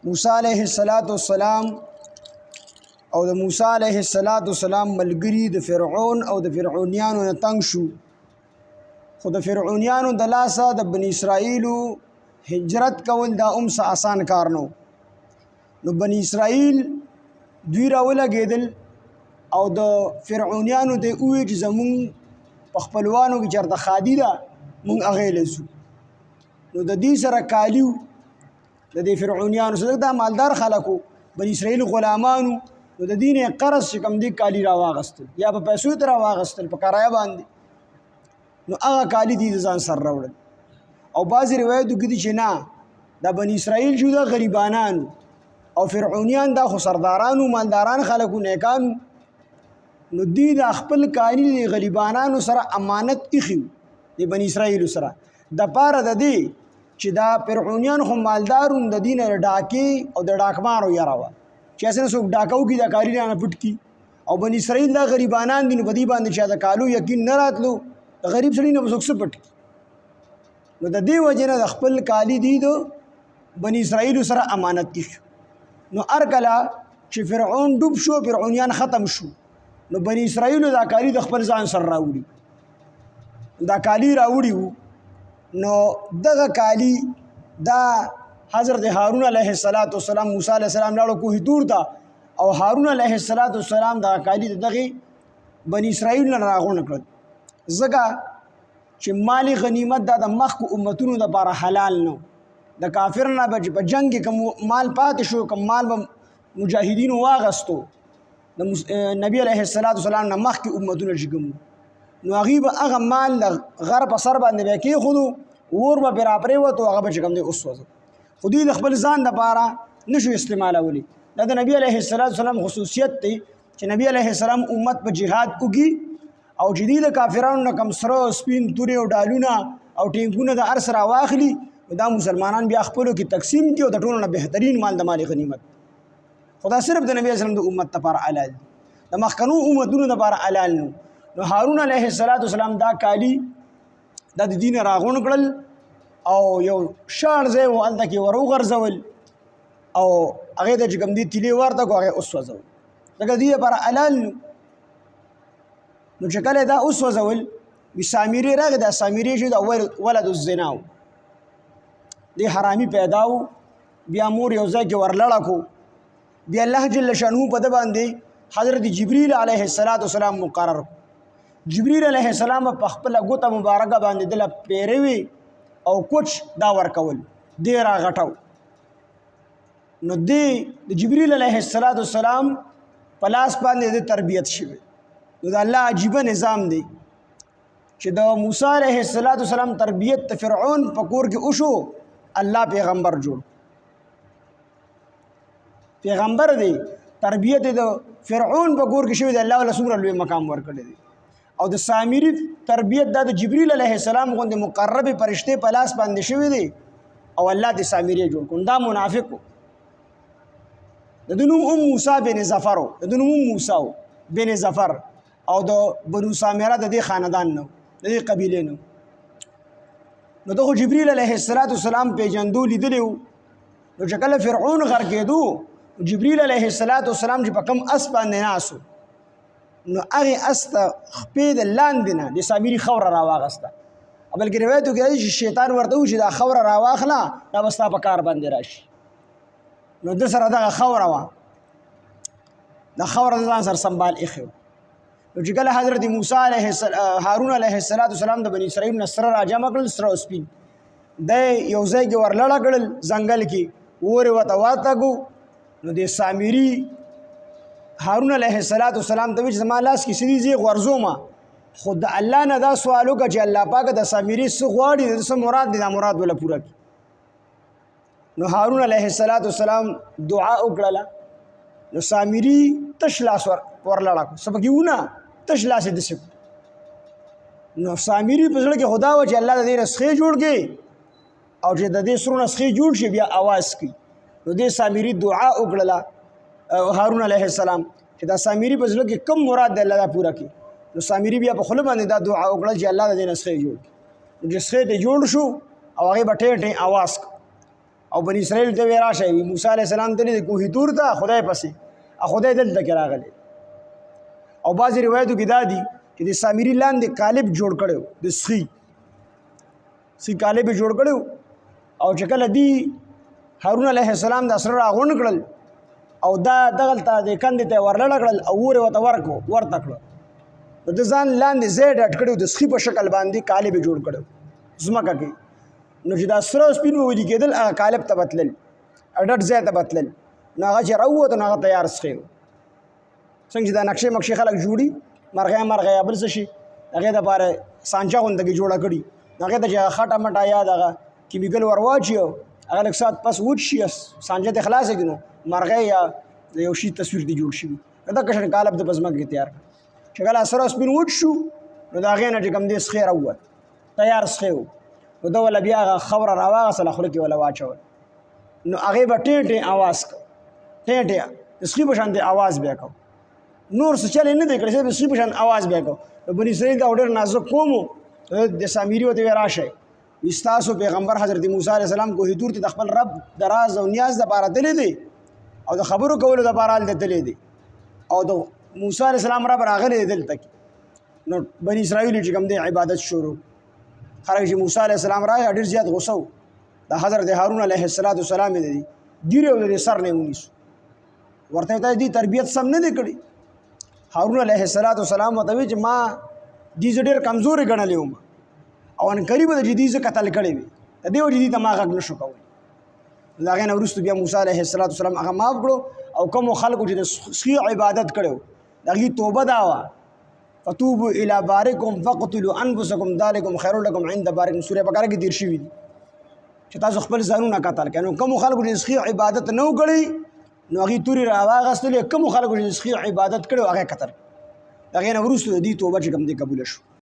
موسی علیه السلام او د موسی علیه السلام ملګری د فرعون او د فرعونیانو نه تنگ شو، خو د فرعونیانو د لاسه د بنی اسرائیلو هجرت کول دا څه آسان کار نو. نو بنی اسرائیل دوی راولګېدل او د فرعونیانو د اوی چې زمون په خپلوانو کې چرته خادي ده مونږ هغې لزو. نو د دې سره کالیو د دې فرعونیانو سره دا مالدار خلکو بنی اسرائیل غلامانو، نو د دې نه قرض چې کوم دی کالی راواغستل یا په پیسو تر راواغستل په کرایه باندې، نو هغه کالی دي د ځان سره راوړل. او بعضې روایتو کې دي چې نه دا بنی اسرائیل چې دا غریبانانو او فرعونیان دا خو سردارانو مالداران خلکو نیکانو، نو دوی د خپل کالی د غریبانانو سره امانت ایښي د بنی اسرائیلو سره د پاره د دې چې دا فرعونیان خو مالدارو د دې نه ډاکې او د ډاکمارو یاره وه چې هسې څوک ډاکه وکړي دا کالي رانه پټ کړي. او بني اسرائیل دا غریبانان دي، نو په دې باندې چې د کالو یقین نه راتلو د غریب سړي نه به څوک څه پټ کړي. نو د دې وجې نه د خپل کالي دي د بني اسرائیلو سره امانت ایښي. نو هر کله چې فرعون ډوب شو، فرعونیان ختم شو، نو بني اسرائیلو دا کالي د خپل ځان سره راوړي، دا کالي راوړي وو. نو دغه کالی دا حضرت هارون علیه السلام موسی علیه السلام لاړو کوه تور ته، او هارون علیه السلام دغه کالی دغه بنی اسرائیل نه راغونډ کړل، ځکه چې مالی غنیمت دا د مخکو امتونو دپاره حلال نو. د کافر نه به په جنګ کې کوم مال پاتې شو، کوم مال به مجاهدینو واغستو د نبی علیه السلام نه مخکې امتونه چې کوم، نو هغې به هغه مال د غر په سر باندې به کېښودو، اور به پرې راپرېوتو، هغه به چې کوم دی وسوځو. خو دوی د خپل ځان دپاره نشو استعمالولی. دا د نبی علیه السلام خصوصیت دی چې نبی علیه السلام امت په جهاد وکړي، او چې دوی د کافرانو نه کوم سره سپین تورې او ډالونه او ټینکونه د هر څه راواخلي، دا مسلمانان بیا خپلو کې تقسیم کړي او د ټولو نه بهترین مال د مال غنیمت. خو دا صرف د نبی اسلام د امت دپاره حلال دی، د مخکنو امتونو دپاره حلال نو. نو هارون علیه السلام دا کالی دا د دین راغونډ کړل او یو شاړ ځای و هلته کې ور وغورځول، او هغې ته چې کوم دي تیلې ورته کړو هغې وسوځول، ځکه د دې لپاره حلال نو. نو چې کله دا وسوځول وي سامري راغی، دا سامري چې دا ولد الزنا و، دی حرامي پیدا و، بیا مور یو ځای کې ورلړه کو، بیا الله جل شانه په ده باندې حضرت جبریل علیه السلام مقرر کړو. جبریل علیه السلام په خپله ګوته مبارکه باندې دله پیروي او کوچ دا ورکول، دی راغټو. نو دی د جبریل علیه السلام په لاس باندې د تربیت شوی. نو د الله عجیبه نظام دی چې د موسی علیه السلام تربیت د فرعون په کور کې وشو، الله پیغمبر جوړ پیغمبر دی، تربیت د فرعون په کور کې شوی دی، الله ولا څومره لوی مقام ورکړی دی. او د سامری تربیت دا د جبریل علیه السلام غوندې مقرب فرشته په لاس باندې شوی دی، او الله د سامری جوړ کړ. دا منافق و، د نوم موسی بن ظفر، د نوم موسی بن ظفر، او د بنو سامره د دې خاندان نو، د دې قبیلې نو. نو دغه جبریل علیه السلام پیژندو لیدلی و. نو چې کله فرعون غر کېدو، جبریل علیه السلام چې په کوم اس باندې ناسو، نو هغې اس ته خپې د لاندې نه د سامري خوره راواغسته. بلکې روایتو کې راځي چې شیطان ورته و چې دا خوره راواخله، دا به ستا په کار باندې راشي. نو ده سره دغه خوره وه، دا خوره د ځان سره سنبال ایښی و. نو چې کله حضرت هارون علیه السلام د بني اسرائیل نه سره راجمع کړل، سره او سپین، دی یو ځای کې ورلړه کړل ځنګل کې، اور یې ورته واته. نو د سامري هارون علیه السلام ته وی چې زما لاس کې څه دي زه یې غورځومه، خو د الله نه دا سوال وکړه چې الله پاکه د سامري څه غواړي، د څه مراد دی، دا مراد وله پوره کړي. نو هارون علیه السلام دعا وکړله، نو سامري تش لاس ورلړه کړو، څه پکې ونه، تش لاس یې داسې کړو. نو سامري په زړه کې خدا وه چې الله د دې نه سخې جوړ کړي، او چې د دې سرو نه سخې جوړ شي بیا اواز کوي. نو دې سامري دعا وکړله هارون علیه السلام چې دا سامري په زړه کې کم مراد دی الله دا پوره کړي. نو سامري بیا په خوله باندې دا دعا وکړه چې الله د دې نه سخې جوړ کړي. نو چې سخې ته جوړ شو او هغې به ټې ټې اواز کړ. او بني اسرائیل ته وی راشه موسی علیه السلام ته د کوه تور ته خدای پسې خدای دلته کې راغلی او بعضې روایتو کې دا دي چې د سامري لاندې قالب جوړ کړی د سخي قالب یې جوړ کړی او چې کله دی هارون علیه السلام د سره راغونډ کړل او دا دغلته د کندې ته ورلړه کړل او اور یې ورته ورته کړه نو د ځان لاندې ځای ډډ کړی د سخي په شکل باندې قالب یې جوړ کړی ځمکه کې نو چې دا سره سپین وولي کېدل هغه قالب ته بتلل ډډ ځای ته بتلل نو هغه چې راووت نو هغه تیار سخی و څنګه چې دا نقشې مقشې خلک جوړي مرغۍ یا بل څه شي هغې دپاره سانچه غونته کې جوړه کړي هغې ته چې هغه خټه مټه یا دغه کیمیکل ور واچي هغه لږ ساعت پس وچ شي سانچه ته خلاصه کړي نو مرغۍ یا د یو شي تصویر دې جوړ شوي دغه شان قالب د په ځمکه کې تیار کړ چې کله سره سپین وچ شو نو د هغې نه چې کوم دی سخی راووت تیار سخی و نو ده وله بیا هغه خبره راواغېستله خوله کې وله واچول نو هغې به ټېټې اواز کو ټېټې د سخي په شانتې اواز بیا کو نور څه چل یې نه دی کړی صرف د سخي په شان اواز بیا کو نو بني اسرائیل دا ډېر نازک قوم و د سامري ورته ویې راشئ ستاسو پیغمبر حضرت موسی علیه السلام کوه طور ته د خپل رب د راز او نیاز دپاره تللی دی او د خبرو کولو دپاره هلته تللی دی او د موسی علیه السلام رب راغلی دی دلته کې نو بني اسرائیل چې کوم دی عبادت شروع خلک چې موسی علیه السلام راغی ډېر زیات غوسه و د حضرت هارون علیه السلام یې د ګیرې او د سر نه یې ونیسو ورته یې دې تربیت سم نه دی کړی هارون علیه السلام ورته وایي چې ما دې زه ډېر کمزورې ګڼلی وم او انقریب د دې زه قتل کړی وي د دې وجې دې ته ما غږ نه شو کولی د هغې نه وروسته بیا موسی علیه السلام هغه معاف کړو او کومو خلکو چې د سخي عبادت کړی و د هغې توبه دا وه فتوبوا الی بارکم فقتلوا انفسکم ذلکم خیر لکم عند بارکم سورې بقره کې تېر شوي دي چې تاسو خپل ځانونه قتل کړئ نو کومو خلکو چې سخي عبادت نه و کړی نو هغې تورې راواغېستلې کومو خلکو چې سخي عبادت کړی و هغه قتل د هغې نه وروسته د دې توبه چې کوم دی قبوله شو